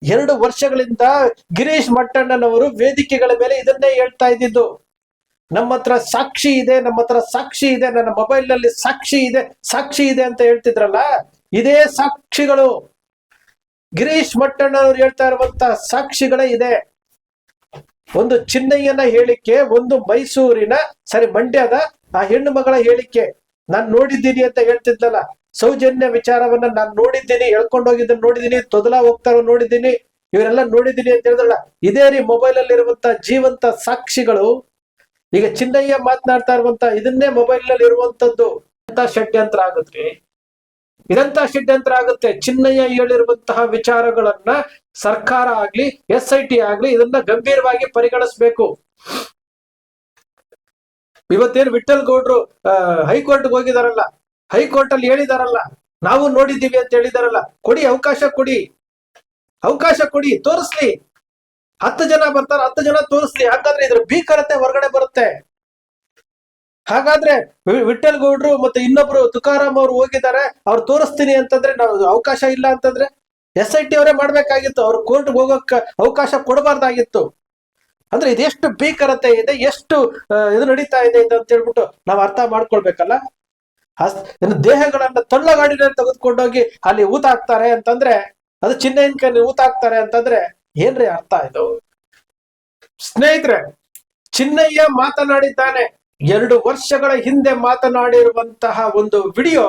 2 ವರ್ಷಗಳಿಂದ ಗಿರೀಶ್ ಮಟ್ಟಣ್ಣನವರು ವೇದಿಕೆಗಳ ಮೇಲೆ ಇದನ್ನೇ ಹೇಳ್ತಾ ಇದ್ದಿದ್ದು. ನಮ್ಮ ಹತ್ರ ಸಾಕ್ಷಿ ಇದೆ, ನಮ್ಮ ಹತ್ರ ಸಾಕ್ಷಿ ಇದೆ, ನನ್ನ ಮೊಬೈಲ್ ನಲ್ಲಿ ಸಾಕ್ಷಿ ಇದೆ, ಸಾಕ್ಷಿ ಇದೆ ಅಂತ ಹೇಳ್ತಿದ್ರಲ್ಲ, ಇದೇ ಸಾಕ್ಷಿಗಳು. ಗಿರೀಶ್ ಮಟ್ಟಣ್ಣನವರು ಹೇಳ್ತಾ ಇರುವಂತ ಸಾಕ್ಷಿಗಳೇ ಇದೆ. ಒಂದು ಚಿನ್ನಯ್ಯನ ಹೇಳಿಕೆ, ಒಂದು ಮೈಸೂರಿನ ಮಂಡ್ಯದ ಆ ಹೆಣ್ಣು ಮಗಳ ಹೇಳಿಕೆ. ನಾನ್ ನೋಡಿದ್ದೀನಿ ಅಂತ ಹೇಳ್ತಿದ್ಲಲ್ಲ, ಸೌಜನ್ಯ ವಿಚಾರವನ್ನ ನಾನ್ ನೋಡಿದ್ದೀನಿ, ಹೇಳ್ಕೊಂಡು ಹೋಗಿದ್ದನ್ನು ನೋಡಿದ್ದೀನಿ, ತೊದಲಾ ಹೋಗ್ತಾರೋ ನೋಡಿದ್ದೀನಿ, ಇವರೆಲ್ಲ ನೋಡಿದ್ದೀನಿ ಅಂತ ಹೇಳಿದ್ರಲ್ಲ, ಇದೇ ರೀ ಮೊಬೈಲ್ ಅಲ್ಲಿ ಇರುವಂತ ಜೀವಂತ ಸಾಕ್ಷಿಗಳು. ಈಗ ಚಿನ್ನಯ್ಯ ಮಾತನಾಡ್ತಾ ಇರುವಂತ ಇದನ್ನೇ ಮೊಬೈಲ್ ನಲ್ಲಿ ಇರುವಂತದ್ದು. ಎಂತ ಷಡ್ಯಂತ್ರ ಆಗುತ್ತೆ, ಇದಂತ ಷಡ್ಯಂತ್ರ ಆಗುತ್ತೆ. ಚಿನ್ನಯ್ಯ ಹೇಳಿರುವಂತಹ ವಿಚಾರಗಳನ್ನ ಸರ್ಕಾರ ಆಗ್ಲಿ SIT ಆಗ್ಲಿ ಇದನ್ನ ಗಂಭೀರವಾಗಿ ಪರಿಗಣಿಸ್ಬೇಕು. ಇವತ್ತೇನು ವಿಠಲ್ ಗೌಡ್ರು ಹೈಕೋರ್ಟ್ಗೆ ಹೋಗಿದಾರಲ್ಲ, ಹೈಕೋರ್ಟ್ ಅಲ್ಲಿ ಹೇಳಿದಾರಲ್ಲ, ನಾವು ನೋಡಿದ್ದೀವಿ ಅಂತ ಹೇಳಿದಾರಲ್ಲ, ಕೊಡಿ ಅವಕಾಶ, ಕೊಡಿ ಅವಕಾಶ, ಕೊಡಿ, ತೋರಿಸ್ಲಿ. 10 ಜನ ಬರ್ತಾರ, 10 ಜನ ತೋರಿಸ್ಲಿ. ಹಾಗಾದ್ರೆ ಇದ್ರ ಭೀಕರತೆ ಹೊರಗಡೆ ಬರುತ್ತೆ. ಹಾಗಾದ್ರೆ ವಿಠಲ್ ಗೌಡ್ರು ಮತ್ತೆ ಇನ್ನೊಬ್ರು ತುಕಾರಾಮ್ ಅವ್ರು ಹೋಗಿದ್ದಾರೆ, ಅವ್ರು ತೋರಿಸ್ತೀನಿ ಅಂತಂದ್ರೆ, ನಾವು ಅವಕಾಶ ಇಲ್ಲ ಅಂತಂದ್ರೆ SIT ಅವರೇ ಮಾಡ್ಬೇಕಾಗಿತ್ತು, ಅವ್ರು ಕೋರ್ಟ್ಗೆ ಹೋಗಕ್ ಅವಕಾಶ ಕೊಡಬಾರ್ದಾಗಿತ್ತು. ಅಂದ್ರೆ ಇದೆಷ್ಟು ಭೀಕರತೆ ಇದೆ, ಎಷ್ಟು ಇದು ನಡೀತಾ ಇದೆ ಅಂತ ಹೇಳ್ಬಿಟ್ಟು ನಾವು ಅರ್ಥ ಮಾಡ್ಕೊಳ್ಬೇಕಲ್ಲ. ದೇಹಗಳನ್ನ ತಳ್ಳಗಾಡಿನಲ್ಲಿ ತೆಗೆದುಕೊಂಡೋಗಿ ಅಲ್ಲಿ ಊತ ಹಾಕ್ತಾರೆ ಅಂತಂದ್ರೆ, ಅದು ಚಿನ್ನಯ್ಯನ ಕೈಲಿ ಊತ ಹಾಕ್ತಾರೆ ಅಂತಂದ್ರೆ ಏನ್ರಿ ಅರ್ಥ ಇದು? ಸ್ನೇಹಿತರೆ, ಚಿನ್ನಯ್ಯ ಮಾತನಾಡಿದ್ದಾನೆ. 2 ವರ್ಷಗಳ ಹಿಂದೆ ಮಾತನಾಡಿರುವಂತಹ ಒಂದು ವಿಡಿಯೋ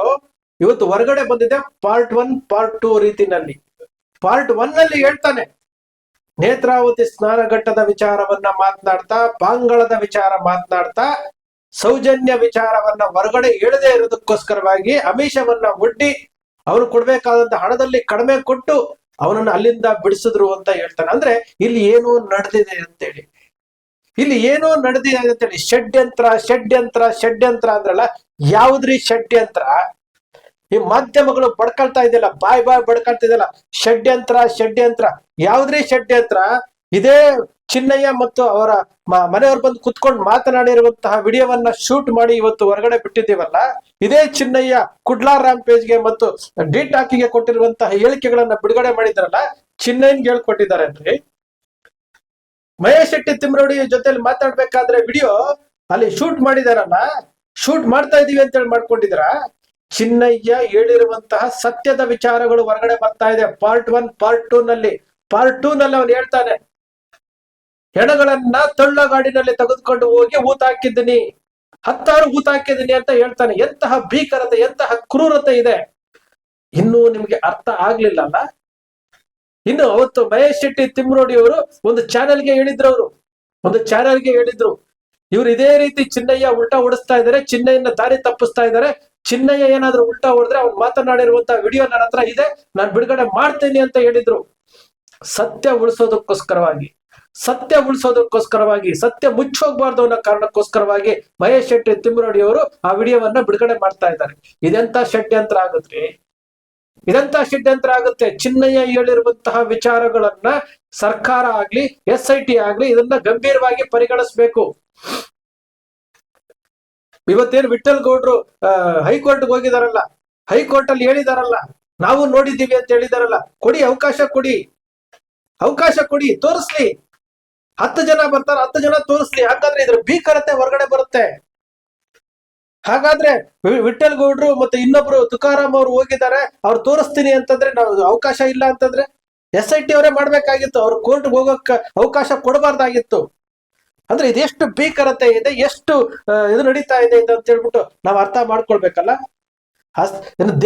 ಇವತ್ತು ಹೊರಗಡೆ ಬಂದಿದೆ. ಪಾರ್ಟ್ 1 ಪಾರ್ಟ್ 2 ರೀತಿನಲ್ಲಿ. ಪಾರ್ಟ್ 1 ನಲ್ಲಿ ಹೇಳ್ತಾನೆ, ನೇತ್ರಾವತಿ ಸ್ನಾನಘಟ್ಟದ ವಿಚಾರವನ್ನ ಮಾತನಾಡ್ತಾ, ಪಾಂಗಳದ ವಿಚಾರ ಮಾತನಾಡ್ತಾ, ಸೌಜನ್ಯ ವಿಚಾರವನ್ನ ಹೊರಗಡೆ ಹೇಳದೇ ಇರೋದಕ್ಕೋಸ್ಕರವಾಗಿ ಅಮಿಷವನ್ನ ಒಡ್ಡಿ ಅವನು ಕೊಡ್ಬೇಕಾದಂತ ಹಣದಲ್ಲಿ ಕಡಿಮೆ ಕೊಟ್ಟು ಅವನನ್ನ ಅಲ್ಲಿಂದ ಬಿಡಿಸಿದ್ರು ಅಂತ ಹೇಳ್ತಾನೆ. ಅಂದ್ರೆ ಇಲ್ಲಿ ಏನೋ ನಡೆದಿದೆ ಅಂತೇಳಿ, ಇಲ್ಲಿ ಏನೋ ನಡೆದಿದೆ ಅಂತೇಳಿ. ಷಡ್ಯಂತ್ರ ಷಡ್ಯಂತ್ರ ಷಡ್ಯಂತ್ರ ಅಂದ್ರಲ್ಲ, ಯಾವ್ದ್ರಿ ಷಡ್ಯಂತ್ರ? ಈ ಮಾಧ್ಯಮಗಳು ಬಡ್ಕೊಳ್ತಾ ಇದೆಯಲ್ಲ, ಬಾಯ್ ಬಡ್ಕೊಳ್ತಾ ಇದೆಯಲ್ಲ, ಷಡ್ಯಂತ್ರ ಷಡ್ಯಂತ್ರ. ಯಾವ್ದ್ರಿ ಷಡ್ಯಂತ್ರ? ಇದೇ ಚಿನ್ನಯ್ಯ ಮತ್ತು ಅವರ ಮನೆಯವ್ರು ಬಂದು ಕುತ್ಕೊಂಡು ಮಾತನಾಡಿರುವಂತಹ ವಿಡಿಯೋವನ್ನ ಶೂಟ್ ಮಾಡಿ ಇವತ್ತು ಹೊರಗಡೆ ಬಿಟ್ಟಿದ್ದೀವಲ್ಲ, ಇದೇ ಚಿನ್ನಯ್ಯ ಕುಡ್ಲಾರ್ ರಾಮ್ ಪೇಜ್ಗೆ ಮತ್ತು ಡಿಟಾಕಿಗೆ ಕೊಟ್ಟಿರುವಂತಹ ಹೇಳಿಕೆಗಳನ್ನ ಬಿಡುಗಡೆ ಮಾಡಿದ್ರಲ್ಲ, ಚಿನ್ನಯ್ಯನ್ಗೆ ಹೇಳ್ಕೊಟ್ಟಿದ್ದಾರೆ ಅಂದ್ರೆ. ಮಹೇಶ್ ಶೆಟ್ಟಿ ತಿಮ್ರೋಡಿ ಜೊತೆಲಿ ಮಾತಾಡ್ಬೇಕಾದ್ರೆ ವಿಡಿಯೋ ಅಲ್ಲಿ ಶೂಟ್ ಮಾಡಿದಾರಲ್ಲ, ಶೂಟ್ ಮಾಡ್ತಾ ಇದೀವಿ ಅಂತೇಳಿ ಮಾಡ್ಕೊಂಡಿದ್ರ. ಚಿನ್ನಯ್ಯ ಹೇಳಿರುವಂತಹ ಸತ್ಯದ ವಿಚಾರಗಳು ಹೊರಗಡೆ ಬರ್ತಾ ಇದೆ. ಪಾರ್ಟ್ 1 ಪಾರ್ಟ್ 2 ನಲ್ಲಿ. ಪಾರ್ಟ್ 2 ನಲ್ಲಿ ಅವನು ಹೇಳ್ತಾನೆ, ಹೆಣಗಳನ್ನ ತಳ್ಳಗಾಡಿನಲ್ಲಿ ತೆಗೆದುಕೊಂಡು ಹೋಗಿ ಊತ ಹಾಕಿದ್ದೀನಿ, 10 ಊತ ಹಾಕಿದ್ದೀನಿ ಅಂತ ಹೇಳ್ತಾನೆ. ಎಂತಹ ಭೀಕರತೆ, ಎಂತಹ ಕ್ರೂರತೆ ಇದೆ. ಇನ್ನೂ ನಿಮ್ಗೆ ಅರ್ಥ ಆಗ್ಲಿಲ್ಲ ಅಲ್ಲ? ಇನ್ನು ಅವತ್ತು ಮಹೇಶ್ ಶೆಟ್ಟಿ ತಿಮ್ರೋಡಿ ಅವರು ಒಂದು ಚಾನೆಲ್ಗೆ ಹೇಳಿದ್ರು, ಇವ್ರು ಇದೇ ರೀತಿ ಚಿನ್ನಯ್ಯ ಉಲ್ಟಾ ಓಡಿಸ್ತಾ ಇದಾರೆ, ಚಿನ್ನಯ್ಯನ ದಾರಿ ತಪ್ಪಿಸ್ತಾ ಇದಾರೆ. ಚಿನ್ನಯ್ಯ ಏನಾದ್ರೂ ಉಲ್ಟಾ ಹೊಡೆದ್ರೆ ಅವ್ನು ಮಾತನಾಡಿರುವಂತಹ ವಿಡಿಯೋ ನನ್ನ ಹತ್ರ ಇದೆ, ನಾನು ಬಿಡುಗಡೆ ಮಾಡ್ತೇನೆ ಅಂತ ಹೇಳಿದ್ರು. ಸತ್ಯ ಉಳಿಸೋದಕ್ಕೋಸ್ಕರವಾಗಿ, ಸತ್ಯ ಮುಚ್ಚೋಗ್ಬಾರ್ದು ಅನ್ನೋ ಕಾರಣಕ್ಕೋಸ್ಕರವಾಗಿ ಮಹೇಶ್ ಶೆಟ್ಟಿ ತಿಮ್ರೋಡಿ ಅವರು ಆ ವಿಡಿಯೋವನ್ನ ಬಿಡುಗಡೆ ಮಾಡ್ತಾ ಇದ್ದಾರೆ. ಇದೆಂತ ಷಡ್ಯಂತ್ರ ಆಗುತ್ತೆ, ಇದಂತ ಷಡ್ಯಂತ್ರ ಆಗುತ್ತೆ. ಚಿನ್ನಯ್ಯ ಹೇಳಿರುವಂತಹ ವಿಚಾರಗಳನ್ನ ಸರ್ಕಾರ ಆಗ್ಲಿ SIT ಆಗ್ಲಿ ಇದನ್ನ ಗಂಭೀರವಾಗಿ ಪರಿಗಣಿಸ್ಬೇಕು. ಇವತ್ತೇನು ವಿಠಲ್ ಗೌಡ್ರು ಹೈಕೋರ್ಟ್ಗೆ ಹೋಗಿದಾರಲ್ಲ, ಹೈಕೋರ್ಟ್ ಅಲ್ಲಿ ಹೇಳಿದಾರಲ್ಲ, ನಾವು ನೋಡಿದ್ದೀವಿ ಅಂತ ಹೇಳಿದಾರಲ್ಲ, ಕೊಡಿ ಅವಕಾಶ, ಕೊಡಿ ಅವಕಾಶ, ಕೊಡಿ, ತೋರಿಸ್ಲಿ. 10 ಜನ ಬರ್ತಾರ, 10 ಜನ ತೋರಿಸ್ಲಿ. ಹಾಗಾದ್ರೆ ಇದ್ರ ಭೀಕರತೆ ಹೊರಗಡೆ ಬರುತ್ತೆ. ಹಾಗಾದ್ರೆ ವಿಠಲ್ ಗೌಡ್ರು ಮತ್ತೆ ಇನ್ನೊಬ್ರು ತುಕಾರಾಮ್ ಅವ್ರು ಹೋಗಿದ್ದಾರೆ, ಅವ್ರು ತೋರಿಸ್ತೀನಿ ಅಂತಂದ್ರೆ, ನಾವು ಅವಕಾಶ ಇಲ್ಲ ಅಂತಂದ್ರೆ SIT ಅವರೇ ಮಾಡ್ಬೇಕಾಗಿತ್ತು, ಅವ್ರು ಕೋರ್ಟ್ಗೆ ಹೋಗಕ್ ಅವಕಾಶ ಕೊಡಬಾರ್ದಾಗಿತ್ತು. ಅಂದ್ರೆ ಇದೆಷ್ಟು ಭೀಕರತೆ ಇದೆ, ಎಷ್ಟು ಇದು ನಡೀತಾ ಇದೆ ಅಂತ ಹೇಳ್ಬಿಟ್ಟು ನಾವು ಅರ್ಥ ಮಾಡ್ಕೊಳ್ಬೇಕಲ್ಲ.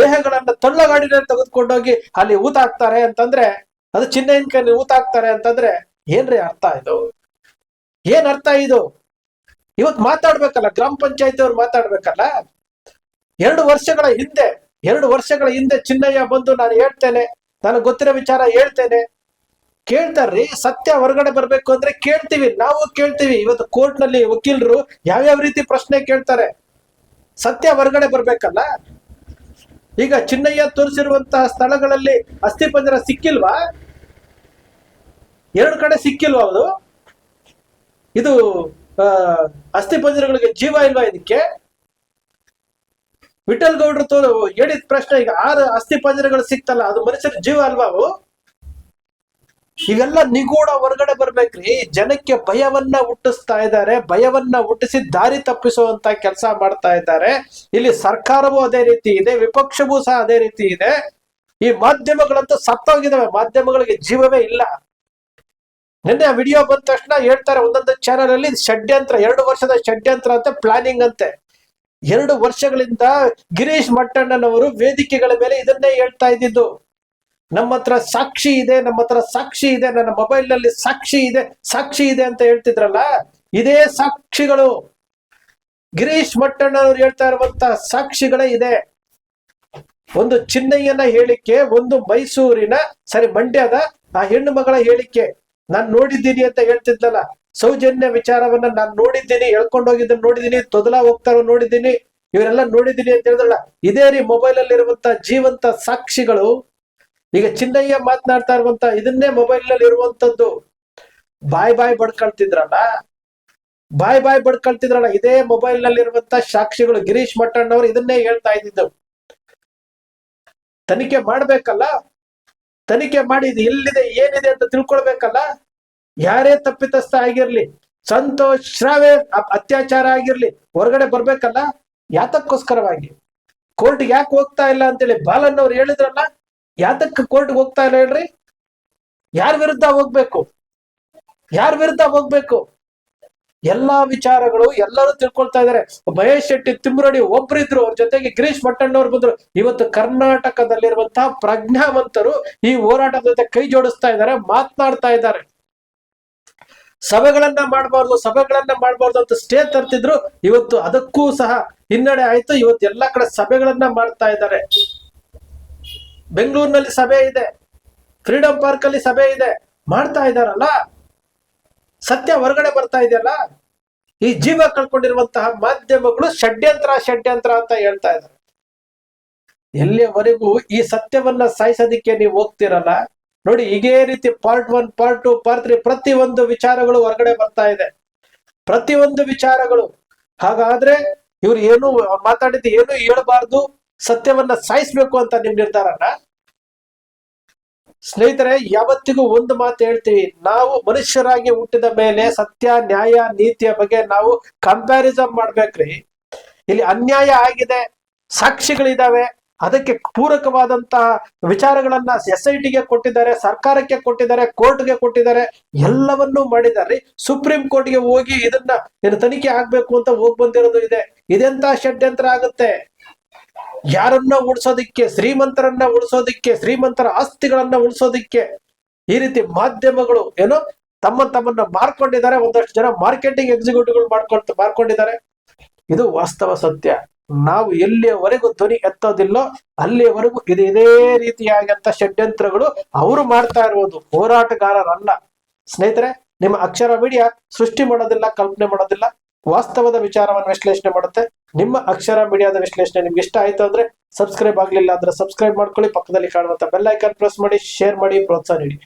ದೇಹಗಳನ್ನ ತಳ್ಳಗಾಡಿನಲ್ಲಿ ತೆಗೆದುಕೊಂಡೋಗಿ ಅಲ್ಲಿ ಊತ ಹಾಕ್ತಾರೆ ಅಂತಂದ್ರೆ, ಅದು ಚಿನ್ನಯ್ಯನ ಕೈಲಿ ಊತ ಹಾಕ್ತಾರೆ ಅಂತಂದ್ರೆ ಏನ್ರಿ ಅರ್ಥ ಇದು? ಏನ್ ಅರ್ಥ ಇದು? ಇವತ್ತು ಮಾತಾಡ್ಬೇಕಲ್ಲ, ಗ್ರಾಮ ಪಂಚಾಯತಿ ಅವ್ರು ಮಾತಾಡ್ಬೇಕಲ್ಲ. 2 ವರ್ಷಗಳ ಹಿಂದೆ ಚಿನ್ನಯ್ಯ ಬಂದು ನಾನು ಹೇಳ್ತೇನೆ, ನನಗೆ ಗೊತ್ತಿರೋ ವಿಚಾರ ಹೇಳ್ತೇನೆ, ಕೇಳ್ತಾರ್ರಿ. ಸತ್ಯ ಹೊರಗಡೆ ಬರ್ಬೇಕು ಅಂದ್ರೆ ಕೇಳ್ತೀವಿ, ನಾವು ಕೇಳ್ತೀವಿ. ಇವತ್ತು ಕೋರ್ಟ್ ನಲ್ಲಿ ವಕೀಲರು ಯಾವ್ಯಾವ ರೀತಿ ಪ್ರಶ್ನೆ ಕೇಳ್ತಾರೆ, ಸತ್ಯ ಹೊರಗಡೆ ಬರ್ಬೇಕಲ್ಲ. ಈಗ ಚಿನ್ನಯ್ಯ ತೋರಿಸಿರುವಂತಹ ಸ್ಥಳಗಳಲ್ಲಿ ಅಸ್ಥಿಪಂಜರ ಸಿಕ್ಕಿಲ್ವಾ? 2 ಕಡೆ ಸಿಕ್ಕಿಲ್ವಾ? ಅದು ಇದು ಅಸ್ಥಿಪಂಜರಗಳಿಗೆ ಜೀವ ಇಲ್ವಾ? ಇದಕ್ಕೆ ವಿಠಲ್ ಗೌಡ್ರು ಹೇಳಿದ ಪ್ರಶ್ನೆ, ಈಗ 6 ಅಸ್ಥಿಪಂಜರಗಳು ಸಿಕ್ತಲ್ಲ, ಅದು ಮನುಷ್ಯರ ಜೀವ ಅಲ್ವಾ? ಅವು ಇವೆಲ್ಲ ನಿಗೂಢ ಹೊರಗಡೆ ಬರ್ಬೇಕ್ರಿ. ಜನಕ್ಕೆ ಭಯವನ್ನ ಹುಟ್ಟಿಸ್ತಾ ಇದ್ದಾರೆ, ಭಯವನ್ನ ಹುಟ್ಟಿಸಿ ದಾರಿ ತಪ್ಪಿಸುವಂತ ಕೆಲಸ ಮಾಡ್ತಾ ಇದ್ದಾರೆ. ಇಲ್ಲಿ ಸರ್ಕಾರವೂ ಅದೇ ರೀತಿ ಇದೆ, ವಿಪಕ್ಷವೂ ಸಹ ಅದೇ ರೀತಿ ಇದೆ. ಈ ಮಾಧ್ಯಮಗಳಂತೂ ಸತ್ತೋಗಿದಾವೆ, ಮಾಧ್ಯಮಗಳಿಗೆ ಜೀವವೇ ಇಲ್ಲ. ನಿನ್ನೆ ಆ ವಿಡಿಯೋ ಬಂದ ತಕ್ಷಣ ಹೇಳ್ತಾರೆ ಒಂದೊಂದು ಚಾನೆಲ್ ಅಲ್ಲಿ ಷಡ್ಯಂತ್ರ, 2 ವರ್ಷದ ಷಡ್ಯಂತ್ರ ಅಂತ, ಪ್ಲಾನಿಂಗ್ ಅಂತೆ. 2 ವರ್ಷಗಳಿಂದ ಗಿರೀಶ್ ಮಟ್ಟಣ್ಣನವರು ವೇದಿಕೆಗಳ ಮೇಲೆ ಇದನ್ನೇ ಹೇಳ್ತಾ ಇದ್ದಿದ್ದು. ನಮ್ಮ ಹತ್ರ ಸಾಕ್ಷಿ ಇದೆ, ನಮ್ಮ ಹತ್ರ ಸಾಕ್ಷಿ ಇದೆ, ನನ್ನ ಮೊಬೈಲ್ ನಲ್ಲಿ ಸಾಕ್ಷಿ ಇದೆ, ಸಾಕ್ಷಿ ಇದೆ ಅಂತ ಹೇಳ್ತಿದ್ರಲ್ಲ, ಇದೇ ಸಾಕ್ಷಿಗಳು. ಗಿರೀಶ್ ಮಟ್ಟಣ್ಣನವರು ಹೇಳ್ತಾ ಇರುವಂತ ಸಾಕ್ಷಿಗಳೇ ಇದೆ. ಒಂದು ಚಿನ್ನಯ್ಯನ ಹೇಳಿಕೆ, ಒಂದು ಮೈಸೂರಿನ ಮಂಡ್ಯದ ಆ ಹೆಣ್ಣು ಮಗಳ ಹೇಳಿಕೆ ನಾನ್ ನೋಡಿದ್ದೀನಿ ಅಂತ ಹೇಳ್ತಿದ್ಲಲ್ಲ. ಸೌಜನ್ಯ ವಿಚಾರವನ್ನ ನಾನ್ ನೋಡಿದ್ದೀನಿ, ಹೇಳ್ಕೊಂಡೋಗಿದ್ದನ್ನು ನೋಡಿದ್ದೀನಿ, ತೊದಲ ಹೋಗ್ತಾರೋ ನೋಡಿದ್ದೀನಿ, ಇವರೆಲ್ಲ ನೋಡಿದ್ದೀನಿ ಅಂತ ಹೇಳಿದ್ರಲ್ಲ. ಇದೇ ರೀ ಮೊಬೈಲ್ ಅಲ್ಲಿ ಇರುವಂತ ಜೀವಂತ ಸಾಕ್ಷಿಗಳು. ಈಗ ಚಿನ್ನಯ್ಯ ಮಾತನಾಡ್ತಾ ಇರುವಂತ ಇದನ್ನೇ ಮೊಬೈಲ್ ನಲ್ಲಿ ಇರುವಂತದ್ದು. ಬಾಯ್ ಬಡ್ಕೊಳ್ತಿದ್ರಲ್ಲ, ಬಾಯ್ ಬಡ್ಕೊಳ್ತಿದ್ರಲ್ಲ, ಇದೇ ಮೊಬೈಲ್ ನಲ್ಲಿ ಇರುವಂತ ಸಾಕ್ಷಿಗಳು. ಗಿರೀಶ್ ಮಟ್ಟಣ್ಣವರು ಇದನ್ನೇ ಹೇಳ್ತಾ ಇದ್ದಿದ್ದು. ತನಿಖೆ ಮಾಡ್ಬೇಕಲ್ಲ, ತನಿಖೆ ಮಾಡಿ ಇದು ಎಲ್ಲಿದೆ ಏನಿದೆ ಅಂತ ತಿಳ್ಕೊಳ್ಬೇಕಲ್ಲ. ಯಾರೇ ತಪ್ಪಿತಸ್ಥ ಆಗಿರ್ಲಿ, ಸಂತೋಷ್ ಶ್ರಾವೆ ಅತ್ಯಾಚಾರ ಆಗಿರ್ಲಿ, ಹೊರಗಡೆ ಬರ್ಬೇಕಲ್ಲ. ಯಾತಕ್ಕೋಸ್ಕರವಾಗಿ ಕೋರ್ಟ್ಗೆ ಯಾಕೆ ಹೋಗ್ತಾ ಇಲ್ಲ ಅಂತೇಳಿ ಬಾಲನ್ ಅವ್ರು ಹೇಳಿದ್ರಲ್ಲ. ಯಾತಕ್ಕೆ ಕೋರ್ಟ್ಗೆ ಹೋಗ್ತಾ ಇಲ್ಲ ಹೇಳ್ರಿ? ಯಾರ ವಿರುದ್ಧ ಹೋಗ್ಬೇಕು? ಯಾರ ವಿರುದ್ಧ ಹೋಗ್ಬೇಕು? ಎಲ್ಲಾ ವಿಚಾರಗಳು ಎಲ್ಲರೂ ತಿಳ್ಕೊಳ್ತಾ ಇದಾರೆ. ಮಹೇಶ್ ಶೆಟ್ಟಿ ತಿಮ್ರಡಿ ಒಬ್ರಿದ್ರು, ಅವ್ರ ಜೊತೆಗೆ ಗಿರೀಶ್ ಮಟ್ಟಣ್ಣವ್ರು ಬಂದ್ರು. ಇವತ್ತು ಕರ್ನಾಟಕದಲ್ಲಿರುವಂತಹ ಪ್ರಜ್ಞಾವಂತರು ಈ ಹೋರಾಟದ ಜೊತೆ ಕೈ ಜೋಡಿಸ್ತಾ ಇದ್ದಾರೆ, ಮಾತನಾಡ್ತಾ ಇದ್ದಾರೆ. ಸಭೆಗಳನ್ನ ಮಾಡಬಾರ್ದು ಅಂತ ಸ್ಟೇ ತರ್ತಿದ್ರು. ಇವತ್ತು ಅದಕ್ಕೂ ಸಹ ಹಿನ್ನಡೆ ಆಯ್ತು. ಇವತ್ತು ಎಲ್ಲಾ ಕಡೆ ಸಭೆಗಳನ್ನ ಮಾಡ್ತಾ ಇದ್ದಾರೆ. ಬೆಂಗಳೂರಿನಲ್ಲಿ ಸಭೆ ಇದೆ, ಫ್ರೀಡಂ ಪಾರ್ಕ್ ಅಲ್ಲಿ ಸಭೆ ಇದೆ, ಮಾಡ್ತಾ ಇದಾರಲ್ಲ. ಸತ್ಯ ಹೊರಗಡೆ ಬರ್ತಾ ಇದೆಯಲ್ಲ. ಈ ಜೀವ ಕಳ್ಕೊಂಡಿರುವಂತಹ ಮಾಧ್ಯಮಗಳು ಷಡ್ಯಂತ್ರ ಅಂತ ಹೇಳ್ತಾ ಇದ್ದಾರೆ. ಎಲ್ಲಿಯವರೆಗೂ ಈ ಸತ್ಯವನ್ನ ಸಾಯಿಸೋದಿಕ್ಕೆ ನೀವು ಹೋಗ್ತಿರಲ್ಲ ನೋಡಿ. ಇದೇ ರೀತಿ ಪಾರ್ಟ್ 1, ಪಾರ್ಟ್ 2, ಪಾರ್ಟ್ 3 ಪ್ರತಿಯೊಂದು ವಿಚಾರಗಳು ಹೊರಗಡೆ ಬರ್ತಾ ಇದೆ, ಪ್ರತಿಯೊಂದು ವಿಚಾರಗಳು. ಹಾಗಾದ್ರೆ ಇವ್ರು ಏನು ಮಾತಾಡಿದ್ದು ಏನು ಹೇಳಬಾರ್ದು, ಸತ್ಯವನ್ನ ಸಾಯಿಸ್ಬೇಕು ಅಂತ ನಿಮ್ ನಿರ್ಧಾರನ. ಸ್ನೇಹಿತರೆ, ಯಾವತ್ತಿಗೂ ಒಂದು ಮಾತು ಹೇಳ್ತೀವಿ, ನಾವು ಮನುಷ್ಯರಾಗಿ ಹುಟ್ಟಿದ ಮೇಲೆ ಸತ್ಯ, ನ್ಯಾಯ, ನೀತಿಯ ಬಗ್ಗೆ ನಾವು ಕಂಪ್ಯಾರಿಸನ್ ಮಾಡ್ಬೇಕ್ರಿ. ಇಲ್ಲಿ ಅನ್ಯಾಯ ಆಗಿದೆ, ಸಾಕ್ಷಿಗಳಿದಾವೆ, ಅದಕ್ಕೆ ಪೂರಕವಾದಂತಹ ವಿಚಾರಗಳನ್ನ SIT ಗೆ ಕೊಟ್ಟಿದ್ದಾರೆ, ಸರ್ಕಾರಕ್ಕೆ ಕೊಟ್ಟಿದ್ದಾರೆ, ಕೋರ್ಟ್ಗೆ ಕೊಟ್ಟಿದ್ದಾರೆ, ಎಲ್ಲವನ್ನೂ ಮಾಡಿದ್ದಾರೆ. ಸುಪ್ರೀಂ ಕೋರ್ಟ್ಗೆ ಹೋಗಿ ಇದನ್ನ ತನಿಖೆ ಆಗ್ಬೇಕು ಅಂತ ಹೋಗಿ ಬಂದಿರೋದು ಇದೆ. ಇದೆಂತ ಷಡ್ಯಂತ್ರ ಆಗುತ್ತೆ? ಯಾರನ್ನ ಉಳಿಸೋದಿಕ್ಕೆ, ಶ್ರೀಮಂತರನ್ನ ಉಳಿಸೋದಿಕ್ಕೆ, ಶ್ರೀಮಂತರ ಆಸ್ತಿಗಳನ್ನ ಉಳಿಸೋದಿಕ್ಕೆ ಈ ರೀತಿ ಮಾಧ್ಯಮಗಳು ತಮ್ಮನ್ನ ಮಾರ್ಕೊಂಡಿದ್ದಾರೆ. ಒಂದಷ್ಟು ಜನ ಮಾರ್ಕೆಟಿಂಗ್ ಎಕ್ಸಿಕ್ಯೂಟಿವ್ಗಳು ಮಾರ್ಕೊಂಡಿದ್ದಾರೆ. ಇದು ವಾಸ್ತವ ಸತ್ಯ. ನಾವು ಎಲ್ಲಿಯವರೆಗೂ ಧ್ವನಿ ಎತ್ತೋದಿಲ್ಲೋ ಅಲ್ಲಿಯವರೆಗೂ ಇದೇ ರೀತಿಯಾದಂತ ಷಡ್ಯಂತ್ರಗಳು ಅವರು ಮಾಡ್ತಾ ಇರುವುದು, ಹೋರಾಟಗಾರರಲ್ಲ. ಸ್ನೇಹಿತರೆ, ನಿಮ್ಮ ಅಕ್ಷರ ಮೀಡಿಯಾ ಸೃಷ್ಟಿ ಮಾಡೋದಿಲ್ಲ, ಕಲ್ಪನೆ ಮಾಡೋದಿಲ್ಲ, ವಾಸ್ತವದ ವಿಚಾರವನ್ನು ವಿಶ್ಲೇಷಣೆ ಮಾಡುತ್ತೆ. ನಿಮ್ಮ ಅಕ್ಷರ ಮೀಡಿಯಾದ ವಿಶ್ಲೇಷಣೆ ನಿಮ್ಗೆ ಇಷ್ಟ ಆಯ್ತು ಅಂದ್ರೆ ಸಬ್ಸ್ಕ್ರೈಬ್ ಆಗ್ಲಿಲ್ಲ ಅಂದ್ರೆ ಸಬ್ಸ್ಕ್ರೈಬ್ ಮಾಡ್ಕೊಳ್ಳಿ. ಪಕ್ಕದಲ್ಲಿ ಕಾಣುವಂತ ಬೆಲ್ ಐಕಾನ್ ಪ್ರೆಸ್ ಮಾಡಿ, ಶೇರ್ ಮಾಡಿ, ಪ್ರೋತ್ಸಾಹ ನೀಡಿ.